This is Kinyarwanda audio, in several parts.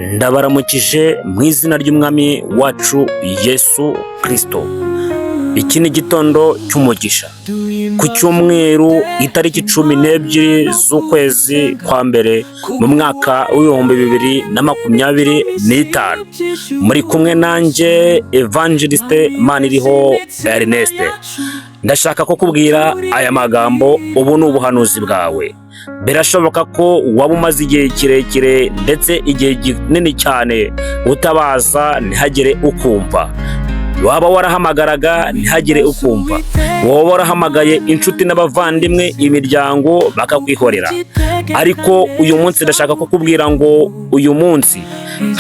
ndabaramukije mu izina ry'umwami wacu Yesu Kristo. Iki ni igitondo cy'umugisha ku cyumweru itariki 12 z'ukwezi kwa mbere mu mwaka w'2025. muri kumwe nanjye Evangeliste Maniriho Ernest. Ndashaka ko kubwira aya magambo, ubu ni ubuhanuzi bwawe. Birashoboka ko waba umaze igihe kirekire ndetse igihe kinini cyane utabaza ntihagire ukumva, waba warahamagaraga ntihagire ukumva, waba warahamagaye inshuti n'abavandimwe, imiryango bakakwihorera. Ariko uyu munsi ndashaka ko kubwira ngo uyu munsi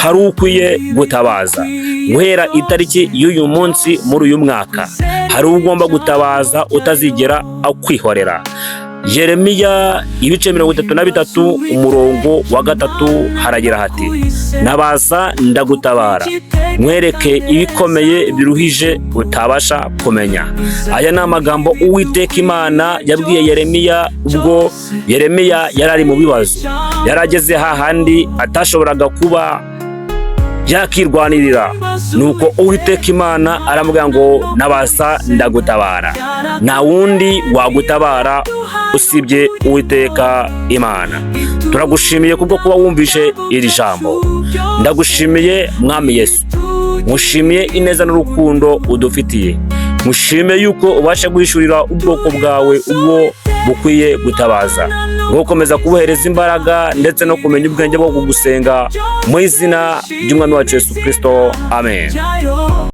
hari ukwiye gutabaza. Guhera itariki y'uyu munsi muri uyu mwaka hari ugomba gutabaza utazigera akwihorera. Yeremiya ibice 33 umurongo wa 3 haragira hati: nabaza ndagutabara, mwereke ibikomeye biruhije utabasha kumenya. Aya ni amagambo Uwiteka Imana yabwiye Yeremiya ubwo Yeremiya yarari mu bibazo, yarageze hahandi atashoboraga kuba yakirwanirira. Nuko Uwiteka Imana aramubwira ngo nabaza ndagutabara. Nta wundi wagutabara usibye Uwiteka Imana. Turagushimiye kubwo kuba wumvishe iri jambo. Ndagushimiye Mwami Yesu, mushimiye ineza n'urukundo udufitiye, mushimiye yuko ubasha guhishurira ubwoko bwawe ubwo bukwiye gutabaza, gukomeza kubuhereza imbaraga ndetse no kumenya ubwenge bwo kugusenga mu izina ry'umwami wacu Yesu Kristo. Amen.